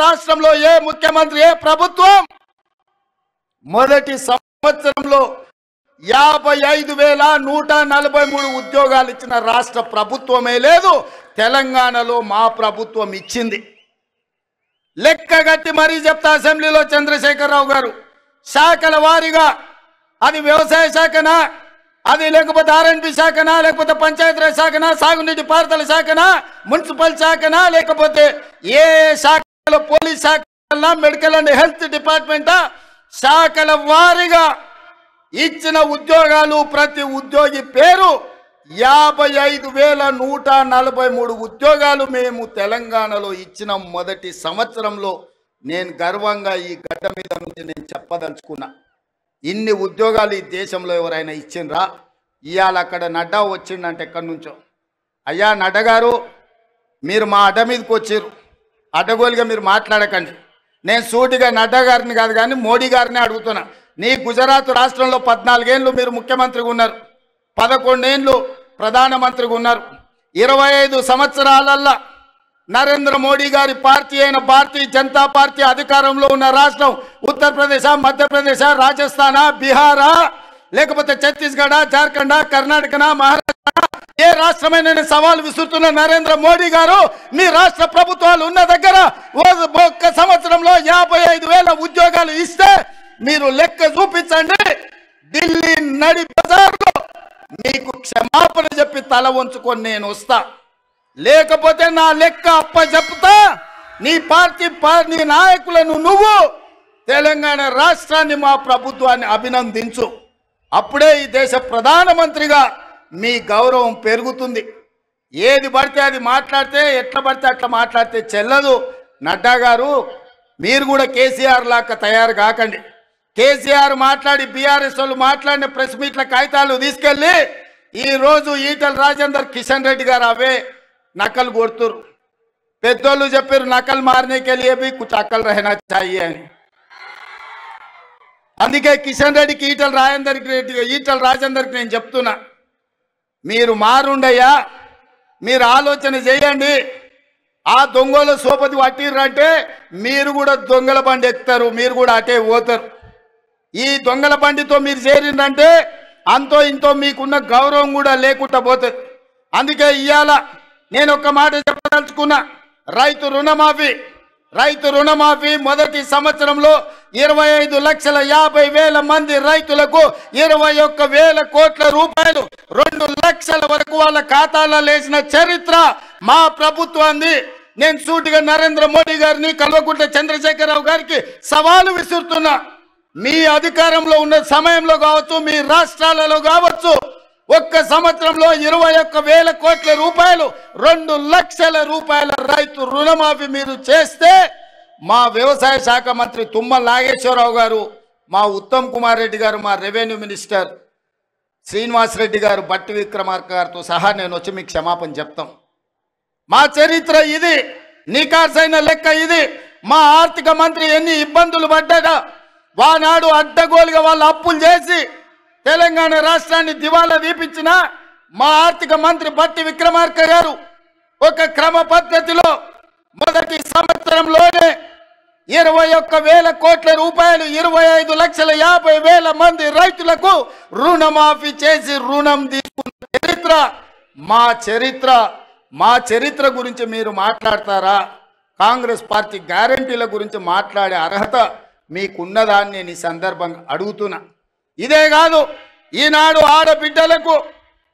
రాష్ట్రంలో ఏ ముఖ్యమంత్రి ఏ ప్రభుత్వం మొదటి సంవత్సరంలో 55,143 ఉద్యోగాలు ఇచ్చిన రాష్ట్ర ప్రభుత్వమే లేదు. తెలంగాణలో మా ప్రభుత్వం ఇచ్చింది. లెక్కగట్టి మరీ చెప్తా అసెంబ్లీలో చంద్రశేఖరరావు గారు శాఖల వారీగా అది వ్యవసాయ శాఖనా, అది లేకపోతే ఆర్ఎండ్బి శాఖనా, లేకపోతే పంచాయతీరాజ్ శాఖనా, సాగునీటి పారుదల శాఖనా, మున్సిపల్ శాఖనా, లేకపోతే ఏ శాఖలో పోలీస్ శాఖ, మెడికల్ అండ్ హెల్త్ డిపార్ట్మెంటా, శాఖల వారీగా ఇచ్చిన ఉద్యోగాలు ప్రతి ఉద్యోగి పేరు 55,143 ఉద్యోగాలు మేము తెలంగాణలో ఇచ్చిన మొదటి సంవత్సరంలో నేను గర్వంగా ఈ గడ్డ మీద నుంచి నేను చెప్పదలుచుకున్నా. ఇన్ని ఉద్యోగాలు ఈ దేశంలో ఎవరైనా ఇచ్చిండ్రా? ఇవాళ అక్కడ నడ్డా వచ్చిండంటే ఎక్కడి నుంచో, అయ్యా నడ్డా గారు మీరు మా అడ్డ మీదకి వచ్చారు, అడ్డగోలుగా మీరు మాట్లాడకండి. నేను సూటిగా నడ్డా గారిని కాదు కానీ మోడీ గారిని అడుగుతున్నా. నీ గుజరాత్ రాష్ట్రంలో 14 ఏళ్ళు మీరు ముఖ్యమంత్రిగా ఉన్నారు, 11 ఏళ్ళు ప్రధానమంత్రిగా ఉన్నారు. 25 సంవత్సరాలల్లా నరేంద్ర మోడీ గారి పార్టీ అయిన భారతీయ జనతా పార్టీ అధికారంలో ఉన్న రాష్ట్రం ఉత్తరప్రదేశ్, మధ్యప్రదేశ్, రాజస్థాన్, బీహారా, లేకపోతే ఛత్తీస్గఢ, జార్ఖండ్, కర్ణాటక, మహారాష్ట్ర, ఏ రాష్ట్రమైన సవాల్ విసురుతున్న నరేంద్ర మోడీ గారు మీ రాష్ట్ర ప్రభుత్వాలు ఉన్న దగ్గర ఒక్క సంవత్సరంలో 55,000 ఉద్యోగాలు ఇస్తే మీరు లెక్క చూపించండి. ఢిల్లీ నడి బజార్లో మీకు క్షమాపణ చెప్పి తల వంచుకొని నేను వస్తా, లేకపోతే నా లెక్క అప్ప చెప్తా. నీ పార్టీ నీ నాయకులను నువ్వు తెలంగాణ రాష్ట్రాన్ని మా ప్రభుత్వాన్ని అభినందించు. అప్పుడే ఈ దేశ ప్రధానమంత్రిగా మీ గౌరవం పెరుగుతుంది. ఏది పడితే అది మాట్లాడితే, ఎట్లా పడితే అట్లా మాట్లాడితే చెల్లదు. నడ్డా గారు మీరు కూడా కేసీఆర్ లాగా తయారు కాకండి. కేసీఆర్ మాట్లాడి బీఆర్ఎస్ వాళ్ళు మాట్లాడిన ప్రెస్ మీట్ల కాగితాలు తీసుకెళ్ళి ఈరోజు ఈటల రాజేందర్, కిషన్ రెడ్డి గారు అవే నకలు కొడుతురు. పెద్దోళ్ళు చెప్పారు నకలు మారనేకి వెళ్ళి भी कुछ अकल रहना चाहिए అని. అందుకే కిషన్ రెడ్డికి ఈటల రాజేందర్కి నేను చెప్తున్నా, మీరు మారుండయ్యా, మీరు ఆలోచన చేయండి. ఆ దొంగలు సోపతి పట్టిర్రంటే మీరు కూడా దొంగల బండి ఎక్కుతారు, మీరు కూడా అటే పోతారు. ఈ దొంగల బండితో మీరు చేరిందంటే అంతో ఇంతో మీకున్న గౌరవం కూడా లేకుండా పోతుంది. అందుకే ఇవాళ నేను ఒక మాట చెప్పదలుచుకున్నా. రైతు రుణమాఫీ మొదటి సంవత్సరంలో 25,50,000 మంది రైతులకు 21,000 కోట్ల రూపాయలు 2 లక్షల వరకు వాళ్ళ ఖాతాలో వేసిన చరిత్ర మా ప్రభుత్వాన్ని. నేను సూటిగా నరేంద్ర మోడీ గారిని, కల్వకుంట్ల చంద్రశేఖరరావు గారికి సవాలు విసురుతున్నా. మీ అధికారంలో ఉన్న సమయంలో కావచ్చు, మీ రాష్ట్రాలలో కావచ్చు, ఒక్క సంవత్సరంలో 21,000 కోట్ల రూపాయలు 2 లక్షల రూపాయల రైతు రుణమాఫీ మీరు చేస్తే మా వ్యవసాయ శాఖ మంత్రి తుమ్మల నాగేశ్వరరావు గారు, మా ఉత్తమ్ కుమార్ రెడ్డి గారు, మా రెవెన్యూ మినిస్టర్ శ్రీనివాస్ రెడ్డి గారు, బట్టి విక్రమార్క గారితో సహా నేను వచ్చి మీకు క్షమాపణ చెప్తాం. మా చరిత్ర ఇది, నికార్సైన లెక్క ఇది. మా ఆర్థిక మంత్రి ఎన్ని ఇబ్బందులు పడ్డా వానాడు అడ్డగోలుగా వాళ్ళు అప్పులు చేసి తెలంగాణ రాష్ట్రాన్ని దివాలా తీపించిన మా ఆర్థిక మంత్రి బట్టి విక్రమార్క గారు ఒక క్రమ పద్ధతిలో మొదటి సంవత్సరంలోనే 21,000 కోట్ల రూపాయలు 25,50,000 మంది రైతులకు రుణమాఫీ చేసి రుణం తీసుకున్న చరిత్ర మా చరిత్ర గురించి మీరు మాట్లాడతారా? కాంగ్రెస్ పార్టీ గ్యారంటీల గురించి మాట్లాడే అర్హత మీకున్నదాన్ని నేను ఈ సందర్భంగా అడుగుతున్నా. ఇదే కాదు, ఈనాడు ఆడబిడ్డలకు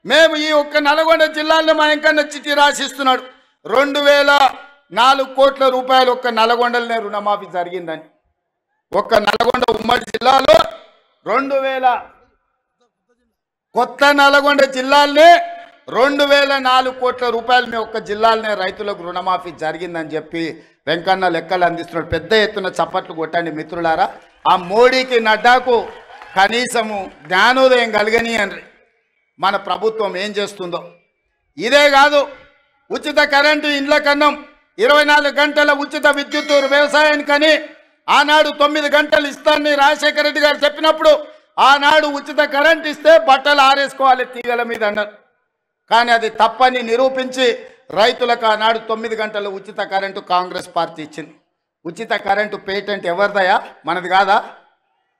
మేము ఈ ఒక్క నల్గొండ జిల్లాలో మా ఎంకన్న చిట్టి రాసిస్తున్నాడు 2,004 కోట్ల రూపాయలు ఒక్క నల్గొండలనే రుణమాఫీ జరిగిందని. ఒక్క నల్గొండ ఉమ్మడి జిల్లాలో 2,000 కొత్త నల్గొండ జిల్లాలనే 2,004 కోట్ల రూపాయలు మీ ఒక్క జిల్లాలనే రైతులకు రుణమాఫీ జరిగిందని చెప్పి వెంకన్న లెక్కలు అందిస్తున్నాడు. పెద్ద ఎత్తున చప్పట్లు కొట్టండి మిత్రులారా. ఆ మోడీకి నడ్డాకు కనీసము జ్ఞానోదయం కలగని అని మన ప్రభుత్వం ఏం చేస్తుందో. ఇదే కాదు, ఉచిత కరెంటు, ఇండ్ల కన్నం, 24 గంటల ఉచిత విద్యుత్ వ్యవసాయానికని ఆనాడు 9 గంటలు ఇస్తానని రాజశేఖర రెడ్డి గారు చెప్పినప్పుడు ఆనాడు ఉచిత కరెంట్ ఇస్తే బట్టలు ఆరేసుకోవాలి తీగల మీద అన్నారు. కానీ అది తప్పని నిరూపించి రైతులకు ఆనాడు 9 గంటల ఉచిత కరెంటు కాంగ్రెస్ పార్టీ ఇచ్చింది. ఉచిత కరెంటు పేటెంట్ ఎవరిదయా? మనది కాదా?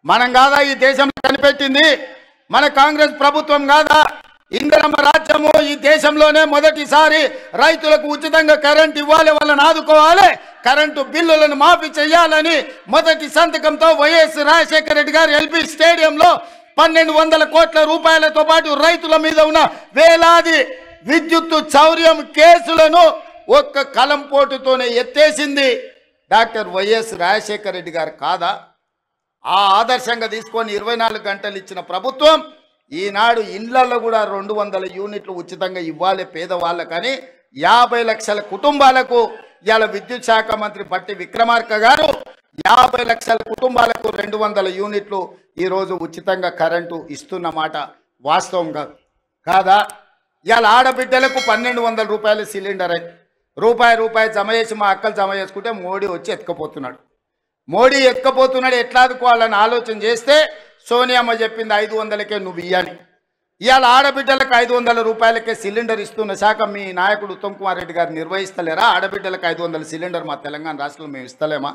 మనం కాదా ఈ దేశంలో కనిపెట్టింది? మన కాంగ్రెస్ ప్రభుత్వం కాదా? ఇందిరమ్మ రాజ్యము ఈ దేశంలోనే మొదటిసారి రైతులకు ఉచితంగా కరెంట్ ఇవ్వాలి, వాళ్ళని ఆదుకోవాలి, కరెంటు బిల్లులను మాఫీ చేయాలని మొదటి సంతకంతో వైఎస్ రాజశేఖర రెడ్డి గారు ఎల్బీ స్టేడియంలో 1200 కోట్ల రూపాయలతో పాటు రైతుల మీద ఉన్న వేలాది విద్యుత్తు చౌర్యం కేసులను ఒక్క కలంపోటుతోనే ఎత్తేసింది డాక్టర్ వైఎస్ రాజశేఖర రెడ్డి గారు కాదా? ఆ ఆదర్శంగా తీసుకొని 24 గంటలు ఇచ్చిన ప్రభుత్వం ఈనాడు ఇండ్లలో కూడా 200 యూనిట్లు ఉచితంగా ఇవ్వాలి పేదవాళ్ళకని 50 లక్షల కుటుంబాలకు ఇవాళ విద్యుత్ శాఖ మంత్రి బట్టి విక్రమార్క గారు 50 లక్షల కుటుంబాలకు 200 యూనిట్లు ఈరోజు ఉచితంగా కరెంటు ఇస్తున్న మాట వాస్తవం కాదా? ఇవాళ ఆడబిడ్డలకు 1200 రూపాయల సిలిండర్ అని రూపాయి జమ చేసి మా అక్కలు జమ చేసుకుంటే మోడీ వచ్చి ఎత్తుకపోతున్నాడు. మోడీ ఎత్తుకపోతున్నాడు, ఎట్లా ఆదుకోవాలని ఆలోచన చేస్తే సోనియమ్మ చెప్పింది 500కే నువ్వు ఇయ్యాలి. ఇవాళ ఆడబిడ్డలకు 500 రూపాయలకే సిలిండర్ ఇస్తున్న శాఖ మీ నాయకుడు ఉత్తమ్ కుమార్ రెడ్డి గారు నిర్వహిస్తలేరా? ఆడబిడ్డలకు 500 సిలిండర్ మా తెలంగాణ రాష్ట్రంలో మేము ఇస్తలేమా?